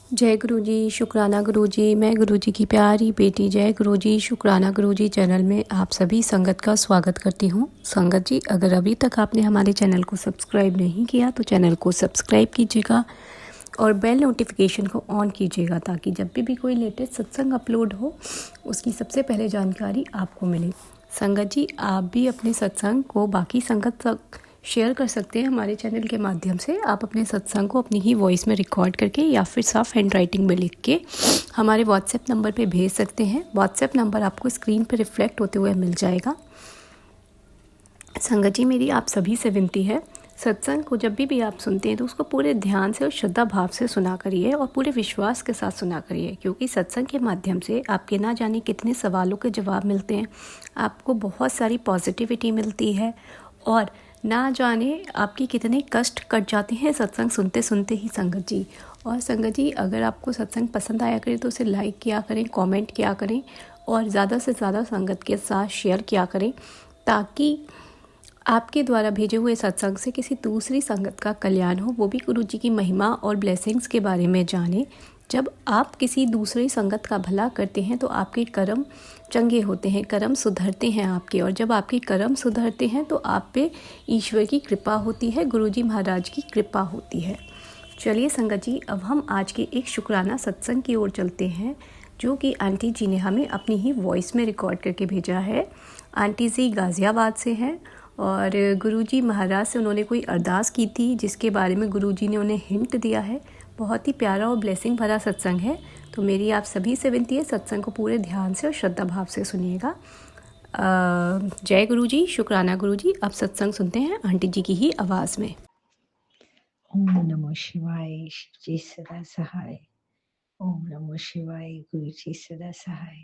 जय गुरु जी, शुक्राना गुरु जी। मैं गुरु जी की प्यारी बेटी जय गुरु जी शुक्राना गुरु जी चैनल में आप सभी संगत का स्वागत करती हूँ। संगत जी, अगर अभी तक आपने हमारे चैनल को सब्सक्राइब नहीं किया तो चैनल को सब्सक्राइब कीजिएगा और बेल नोटिफिकेशन को ऑन कीजिएगा ताकि जब भी कोई लेटेस्ट सत्संग अपलोड हो उसकी सबसे पहले जानकारी आपको मिले। संगत जी, आप भी अपने सत्संग को बाकी संगत तक शेयर कर सकते हैं हमारे चैनल के माध्यम से। आप अपने सत्संग को अपनी ही वॉइस में रिकॉर्ड करके या फिर साफ हैंड राइटिंग में लिख के हमारे व्हाट्सएप नंबर पे भेज सकते हैं। व्हाट्सएप नंबर आपको स्क्रीन पर रिफ्लेक्ट होते हुए मिल जाएगा। संगत जी, मेरी आप सभी से विनती है, सत्संग को जब भी आप सुनते हैं तो उसको पूरे ध्यान से और श्रद्धा भाव से सुना करिए और पूरे विश्वास के साथ सुना करिए, क्योंकि सत्संग के माध्यम से आपके ना जाने कितने सवालों के जवाब मिलते हैं, आपको बहुत सारी पॉजिटिविटी मिलती है और ना जाने आपके कितने कष्ट कट जाते हैं सत्संग सुनते सुनते ही। संगत जी, और संगत जी, अगर आपको सत्संग पसंद आया करे तो उसे लाइक किया करें, कमेंट किया करें और ज़्यादा से ज़्यादा संगत के साथ शेयर किया करें ताकि आपके द्वारा भेजे हुए सत्संग से किसी दूसरी संगत का कल्याण हो, वो भी गुरु जी की महिमा और ब्लेसिंग्स के बारे में जाने। जब आप किसी दूसरी संगत का भला करते हैं तो आपके कर्म चंगे होते हैं, कर्म सुधरते हैं आपके, और जब आपके कर्म सुधरते हैं तो आप पे ईश्वर की कृपा होती है, गुरु जी महाराज की कृपा होती है। चलिए संगत जी, अब हम आज के एक शुक्राना सत्संग की ओर चलते हैं जो कि आंटी जी ने हमें अपनी ही वॉइस में रिकॉर्ड करके भेजा है। आंटी जी गाज़ियाबाद से हैं और गुरुजी महाराज से उन्होंने कोई अरदास की थी जिसके बारे में गुरुजी ने उन्हें हिंट दिया है। बहुत ही प्यारा और ब्लेसिंग भरा सत्संग है, तो मेरी आप सभी से विनती है सत्संग को पूरे ध्यान से और श्रद्धा भाव से सुनिएगा। जय गुरुजी, शुक्राना गुरुजी। अब सत्संग सुनते हैं आंटी जी की ही आवाज़ में। ओम नमो शिवाय, शिव जी सदा सहाय। ओम नमो शिवाय, गुरु जी सदा सहाय।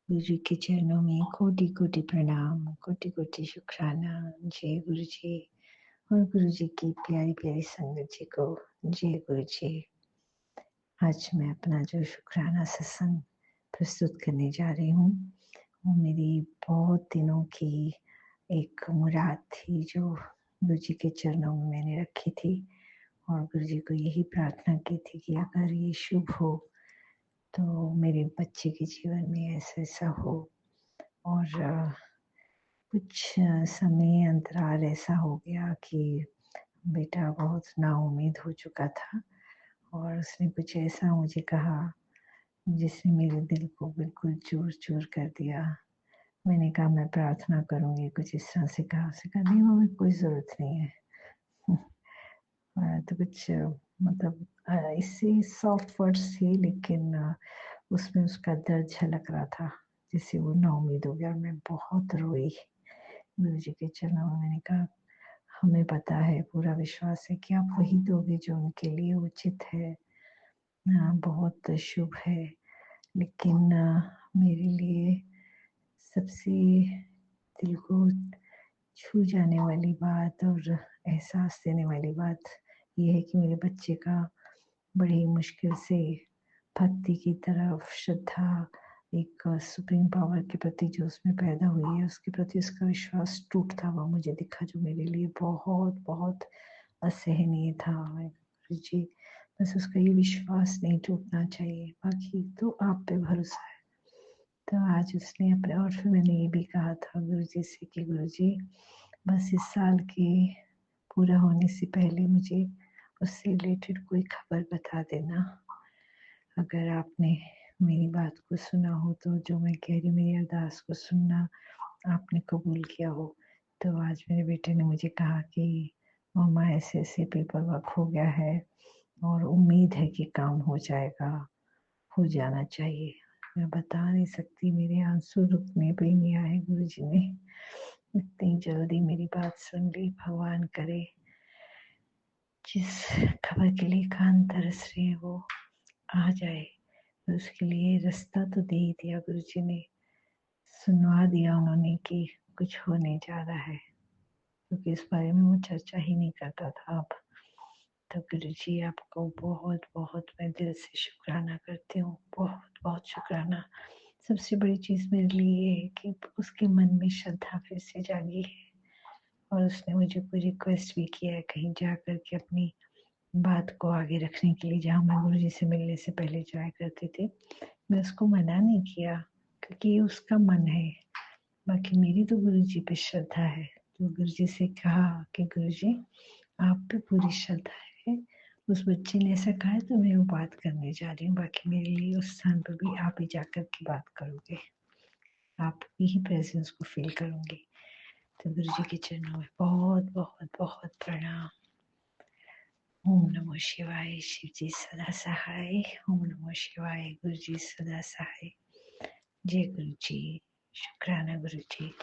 गुरु जी के चरणों में कोटि कोटि प्रणाम, कोटि कोटि शुक्राना। जय गुरु जी और गुरु जी की प्यारी प्यारी संगत जी को जय गुरु जी। आज मैं अपना जो शुक्राना सत्संग प्रस्तुत करने जा रही हूँ वो मेरी बहुत दिनों की एक मुराद थी जो गुरु जी के चरणों में मैंने रखी थी और गुरु जी को यही प्रार्थना की थी कि अगर ये शुभ हो तो मेरे बच्चे के जीवन में ऐसा ऐसा हो। और कुछ समय अंतराल ऐसा हो गया कि बेटा बहुत नाउम्मीद हो चुका था और उसने कुछ ऐसा मुझे कहा जिसने मेरे दिल को बिल्कुल चूर चूर कर दिया। मैंने कहा मैं प्रार्थना करूँगी, कुछ इस तरह से कहा। उसने कहा नहीं मम्मी, कोई ज़रूरत नहीं है। तो कुछ मतलब इससे सॉफ्ट वर्ड्स थे लेकिन उसमें उसका दर्द झलक रहा था जिससे वो नाउम्मीद हो गया और मैं बहुत रोई गुरु जी के चरणों में। मैंने कहा हमें पता है, पूरा विश्वास है कि आप वही दोगे जो उनके लिए उचित है, बहुत शुभ है। लेकिन मेरे लिए सबसे दिल को छू जाने वाली बात और एहसास देने वाली बात ये है कि मेरे बच्चे का बड़ी मुश्किल से भक्ति की तरफ, श्रद्धा, एक सुप्रीम पावर के प्रति जो उसमें पैदा हुई है उसके प्रति उसका विश्वास टूटता हुआ मुझे दिखा, जो मेरे लिए बहुत बहुत असहनीय था। गुरु जी, बस उसका ये विश्वास नहीं टूटना चाहिए, बाकी तो आप पे भरोसा है। तो आज उसने अपने, और फिर मैंने ये भी कहा था गुरु जी से कि गुरु जी बस इस साल के पूरा होने से पहले मुझे उससे रिलेटेड कोई खबर बता देना। अगर आपने मेरी बात को सुना हो तो, जो मैं कह रही मेरी अरदास को सुनना आपने कबूल किया हो। तो आज मेरे बेटे ने मुझे कहा कि मम्मा ऐसे ऐसे पेपर वर्क हो गया है और उम्मीद है कि काम हो जाएगा, हो जाना चाहिए। मैं बता नहीं सकती, मेरे आंसू रुकने पे ही नहीं आए। गुरु जी ने इतनी जल्दी मेरी बात सुन ली। भगवान करे जिस खबर के लिए कान तरस रहे हैं वो आ जाए। तो उसके लिए रास्ता तो दे ही दिया गुरु जी ने, सुनवा दिया उन्होंने कि कुछ होने जा रहा है, क्योंकि इस बारे में वो चर्चा ही नहीं करता था अब। तो गुरु जी आपको बहुत बहुत मैं दिल से शुक्राना करती हूँ, बहुत बहुत शुक्राना। सबसे बड़ी चीज़ मेरे लिए ये है कि उसके मन में श्रद्धा फिर से जागी है और उसने मुझे कोई रिक्वेस्ट भी किया है कहीं जा कर के अपनी बात को आगे रखने के लिए जहाँ मैं गुरुजी से मिलने से पहले जाया करती थी, मैं उसको मना नहीं किया क्योंकि ये उसका मन है। बाकी मेरी तो गुरुजी पे श्रद्धा है, तो गुरुजी से कहा कि गुरुजी आप पे पूरी श्रद्धा है, उस बच्चे ने ऐसा कहा है तो मैं वो बात करने जा रही हूँ, बाकी मेरे लिए उस स्थान पर भी आप ही जाकर के बात करोगे, आपकी ही प्रेजेंस को फील करूँगी। तो गुरुजी के चरणों में बहुत बहुत बहुत प्रणाम। ओम नमो शिवाय। शिव जी सदा सहाय। ओम नमो शिवाय। गुरु जी सदा सहाय। जय गुरु जी। शुक्राना गुरु जी।